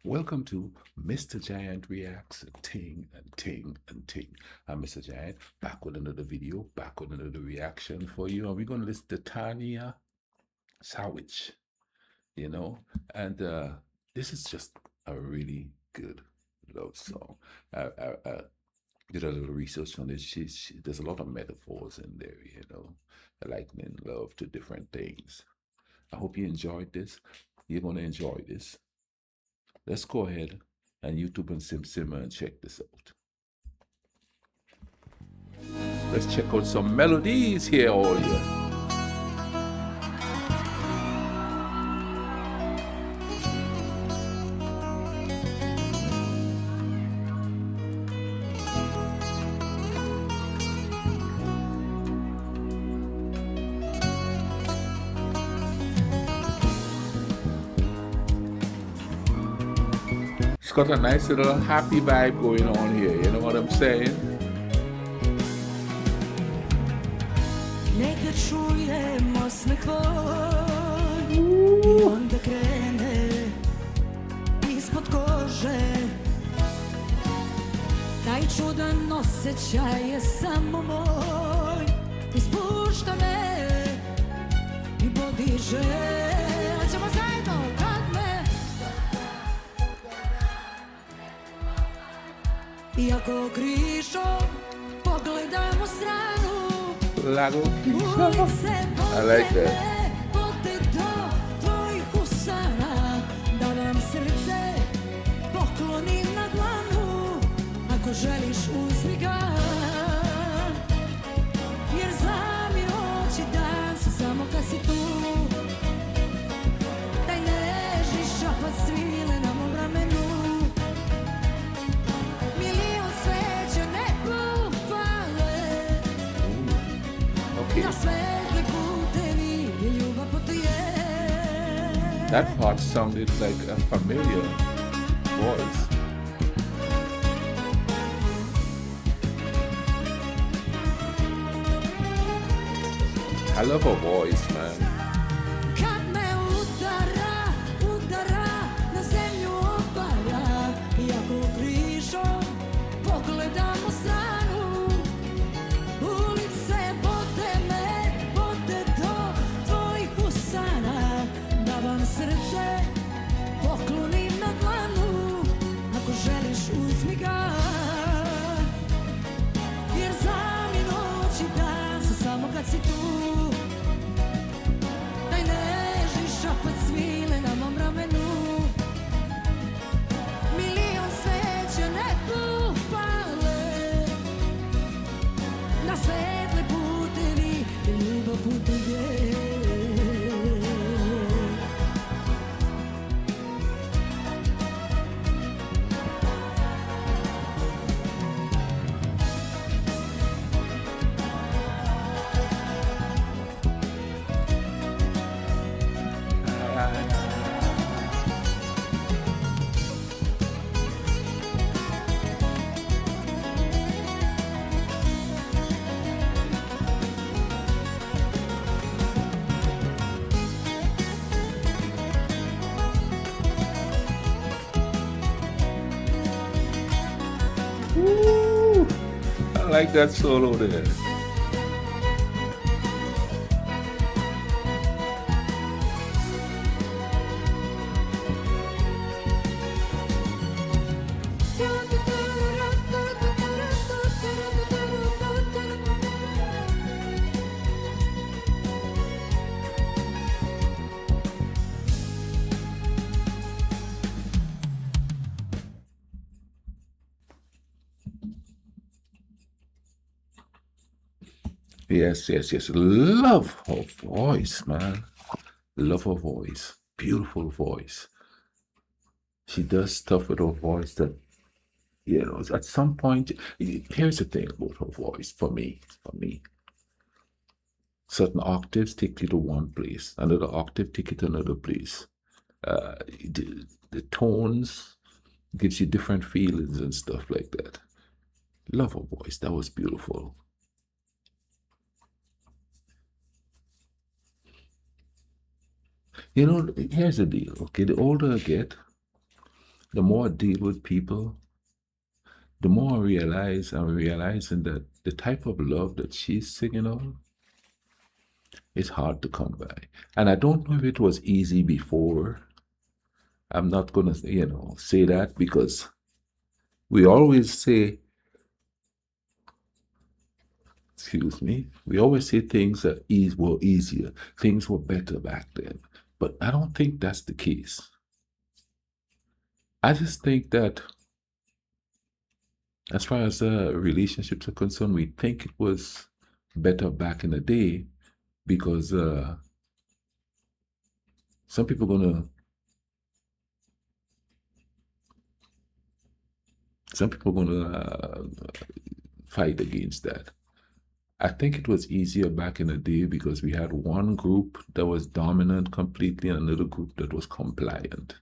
Welcome to Mr. Giant Reacts Ting and Ting and Ting. I'm Mr. Giant, back with another video, back with another reaction for you. And we're going to listen to Tanja Savić, you know, and this is just a really good love song. I did a little research on it. There's a lot of metaphors in there, likening love to different things. I hope you enjoyed this. You're going to enjoy this. Let's go ahead and YouTube and Simmer and check this out. Let's check out some melodies here, all you. It's got a nice little happy vibe going on here, you know what I'm saying? Neka čujem osmeh tvoj I onda krene ispod kože Taj čudan osjećaj je samo moj Ispušta me I podiže Hoćemo zajedno kad me Iako križom pogledam u stranu Lago. I like that. Ako želiš uzmi ga Jer znam i noć i dan su samo kad si tu Taj nežni šapat svile na mom ramenu Milion sveća nebu pale Na svetle putevi gdje ljubav putuje That part sounded like a familiar voice. I love her voice, man. Kad me udara, na zemlju obara Iako križom pogledam u stranu Ulice vode do tvojih usana Da vam srce poklonim na dlanu Ako želiš uzmi ga Jer znam i noć i dan su samo kad si tu Šapat svile na mom ramenu Milion sveća nebu pale Na svetle putevi ljubav putuje Woo! I like that solo there. Yes, yes, yes. Love her voice, man. Love her voice. Beautiful voice. She does stuff with her voice that, at some point, here's the thing about her voice for me. Certain octaves take you to one place, another octave take you to another place. The tones gives you different feelings and stuff like that. Love her voice. That was beautiful. Here's the deal, okay? The older I get, The more I deal with people, the more I realize, I'm realizing that the type of love that she's singing of is hard to come by. And I don't know if it was easy before. I'm not gonna, say that because we always say, excuse me, we always say things that were easier, things were better back then. But I don't think that's the case. I just think that as far as relationships are concerned, we think it was better back in the day because some people gonna fight against that. I think it was easier back in the day because we had one group that was dominant completely and another group that was compliant.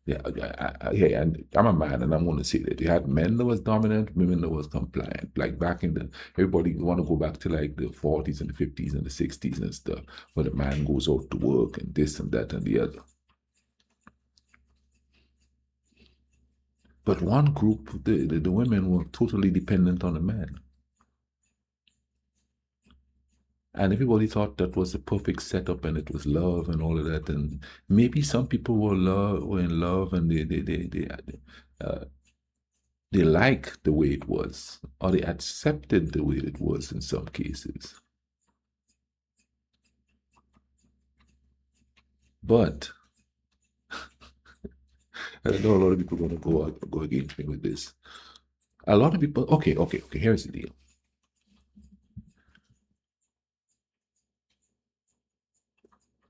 Yeah, yeah, and I'm a man, and I'm going to say that you had men that was dominant, women that was compliant. Like back in the, everybody want to go back to like the 40s and the 50s and the 60s and stuff, where the man goes out to work and this and that and the other. But one group, the women were totally dependent on the man. And everybody thought that was the perfect setup and it was love and all of that. And maybe some people were in love and they liked the way it was, or they accepted the way it was in some cases. But I know a lot of people are going to go against me with this. A lot of people, okay, here's the deal.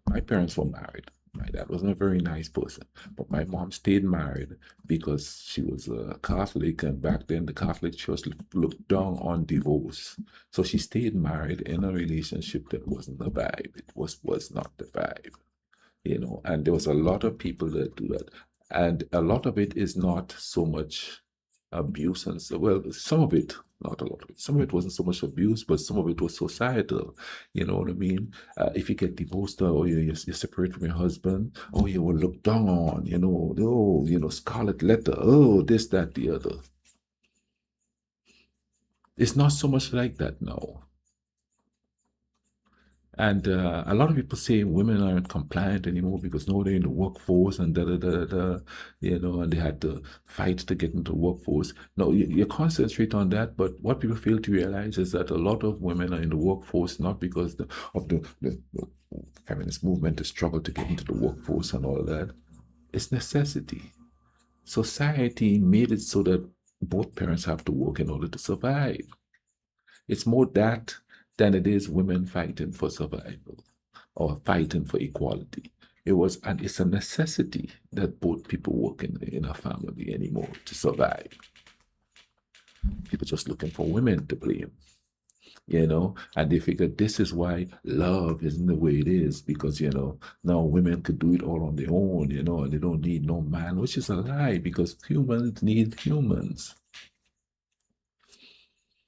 My parents were married. My dad wasn't a very nice person, but my mom stayed married because she was a Catholic, and back then the Catholic Church looked down on divorce. So she stayed married in a relationship that wasn't the vibe. It was not the vibe, And there was a lot of people that do that, and a lot of it is not so much abuse and so well, some of it, not a lot of it. Some of it wasn't so much abuse, but some of it was societal. You know what I mean? If you get divorced or you're separate from your husband, oh, you will look down on, oh, scarlet letter, oh, this, that, the other. It's not so much like that now. And a lot of people say women aren't compliant anymore because now they're in the workforce and and they had to fight to get into the workforce. No, you concentrate on that, but what people fail to realize is that a lot of women are in the workforce not because of the feminist movement, the struggle to get into the workforce and all of that. It's necessity. Society made it so that both parents have to work in order to survive. It's more that than it is women fighting for survival or fighting for equality. It's a necessity that both people work in a family anymore to survive. People just looking for women to blame, and they figure this is why love isn't the way it is because, now women could do it all on their own, and they don't need no man, which is a lie because humans need humans.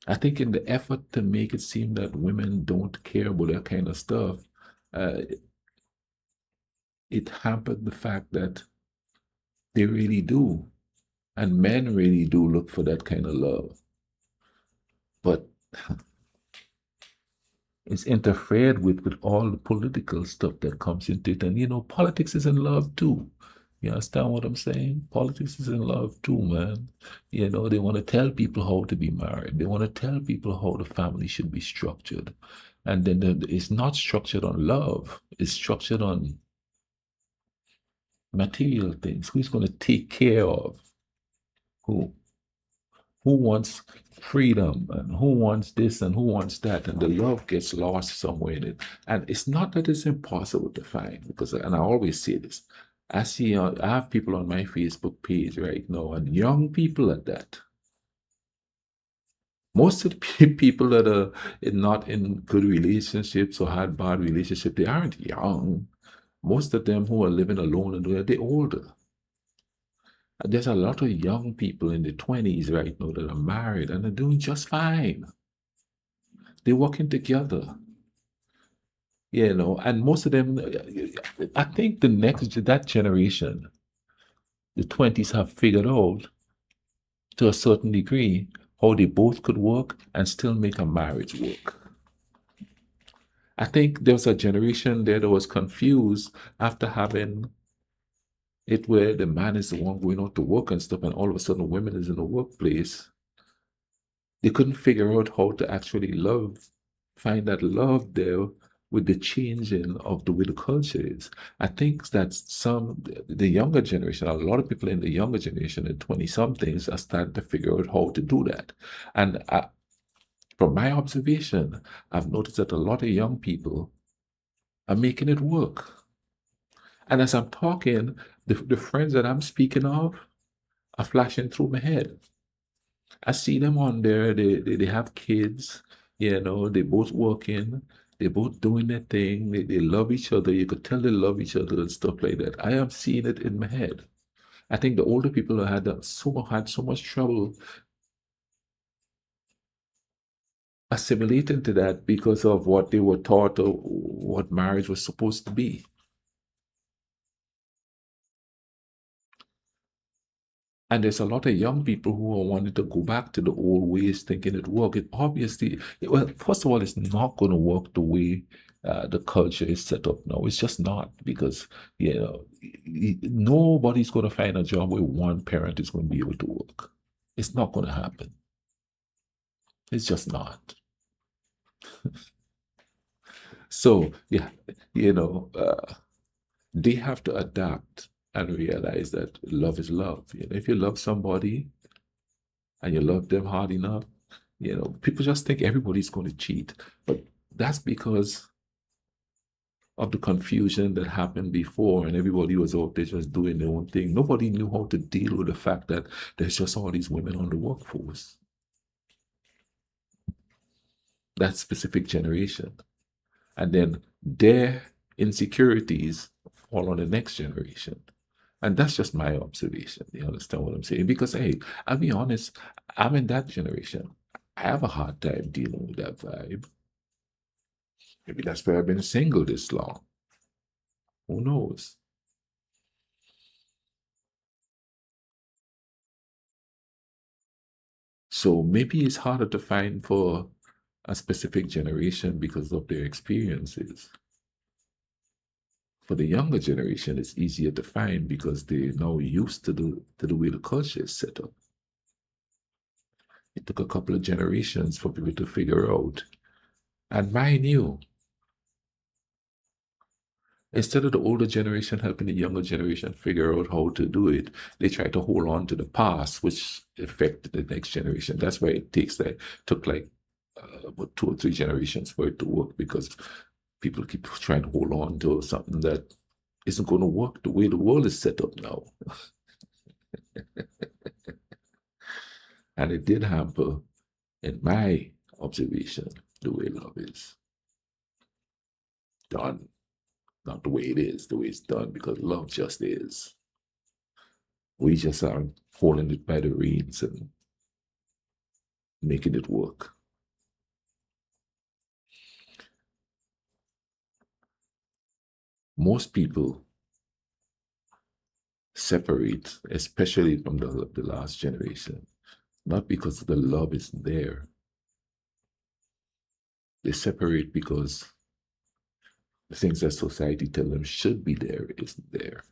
I think in the effort to make it seem that women don't care about that kind of stuff, uh, it hampered the fact that they really do. And men really do look for that kind of love. But it's interfered with all the political stuff that comes into it. And, politics is in love too. You understand what I'm saying? Politics is in love too, man. They want to tell people how to be married. They want to tell people how the family should be structured. And then it's not structured on love. It's structured on material things. Who's going to take care of who? Who wants freedom and who wants this and who wants that? And the love gets lost somewhere in it. And it's not that it's impossible to find because, and I always say this, I have people on my Facebook page right now, and young people at that. Most of the people that are not in good relationships or had bad relationships, they aren't young. Most of them who are living alone and they're older. There's a lot of young people in their 20s right now that are married and are doing just fine. They're working together. and most of them, I think that generation, the 20s, have figured out to a certain degree how they both could work and still make a marriage work. I think there was a generation there that was confused after having it where the man is the one going out to work and stuff, and all of a sudden women is in the workplace. They couldn't figure out how to actually find that love there with the changing of the way the culture is. I think that the younger generation, a lot of people in the younger generation, the 20 somethings, are starting to figure out how to do that. And from my observation, I've noticed that a lot of young people are making it work. And as I'm talking, the friends that I'm speaking of are flashing through my head. I see them on there. They have kids. They both working. They both doing their thing. They love each other. You could tell they love each other and stuff like that. I am seeing it in my head. I think the older people had so much trouble assimilating to that because of what they were taught or what marriage was supposed to be. And there's a lot of young people who are wanting to go back to the old ways, thinking it work. It obviously, well, first of all, it's not going to work the way the culture is set up now. It's just not, because nobody's going to find a job where one parent is going to be able to work. It's not going to happen. It's just not. So yeah, they have to adapt and realize that love is love. If you love somebody and you love them hard enough, people just think everybody's going to cheat. But that's because of the confusion that happened before, and everybody was out there just doing their own thing. Nobody knew how to deal with the fact that there's just all these women on the workforce. That specific generation. And then their insecurities fall on the next generation. And that's just my observation. You understand what I'm saying? Because, hey, I'll be honest, I'm in that generation. I have a hard time dealing with that vibe. Maybe that's why I've been single this long. Who knows? So maybe it's harder to find for a specific generation because of their experiences. For the younger generation, it's easier to find because they're now used to the way the culture is set up. It took a couple of generations for people to figure out. And mind you, instead of the older generation helping the younger generation figure out how to do it, they try to hold on to the past, which affected the next generation. That's why it took like about 2 or 3 generations for it to work, because people keep trying to hold on to something that isn't going to work the way the world is set up now. And it did hamper, in my observation, the way love is done. Not the way it is, the way it's done, because love just is. We just are holding it by the reins and making it work. Most people separate, especially from the last generation, not because the love is there. They separate because the things that society tell them should be there isn't there.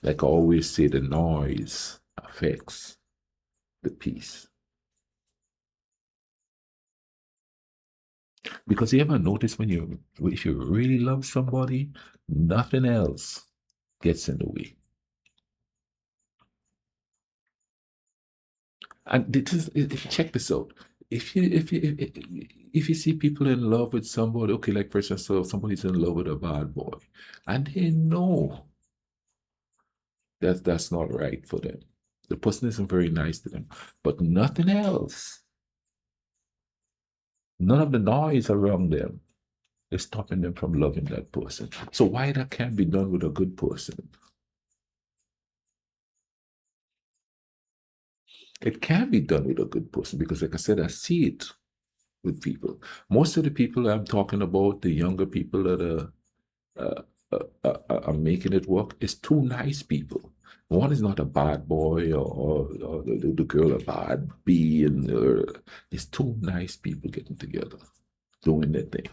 Like I always say, the noise affects the peace. Because you ever notice if you really love somebody, nothing else gets in the way. And check this out. If you see people in love with somebody, okay, like for instance, so somebody's in love with a bad boy, and they know that that's not right for them. The person isn't very nice to them, but nothing else, none of the noise around them is stopping them from loving that person. So why that can't be done with a good person? It can be done with a good person because, like I said, I see it with people. Most of the people I'm talking about, the younger people that are making it work, is two nice people. One is not a bad boy or the girl a bad bee, and it's two nice people getting together, doing their thing.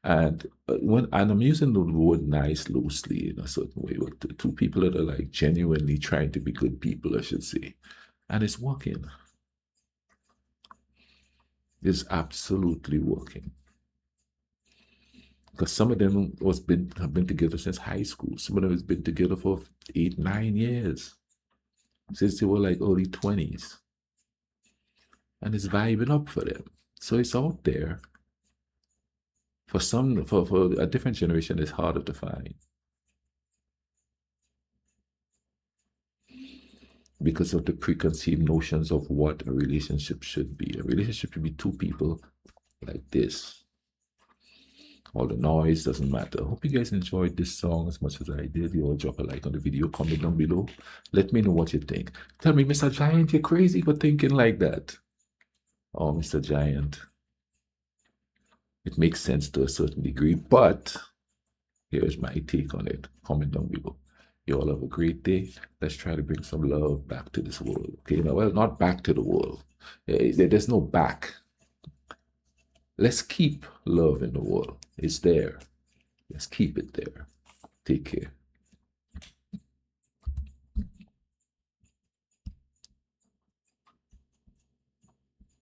And and I'm using the word nice loosely in a certain way, but two people that are like genuinely trying to be good people, I should say, and it's working. It's absolutely working. Because some of them have been together since high school. Some of them has been together for 8, 9 years, since they were like early 20s, and it's vibing up for them. So it's out there. For some, for a different generation, it's harder to find because of the preconceived notions of what a relationship should be. A relationship should be two people like this. All the noise doesn't matter. I hope you guys enjoyed this song as much as I did. You all drop a like on the video, comment down below. Let me know what you think. Tell me, Mr. Giant, you're crazy for thinking like that. Oh, Mr. Giant. It makes sense to a certain degree, but here's my take on it. Comment down below. You all have a great day. Let's try to bring some love back to this world. Okay, now, well, not back to the world. There's no back. Let's keep love in the world. It's there. Let's keep it there. Take care.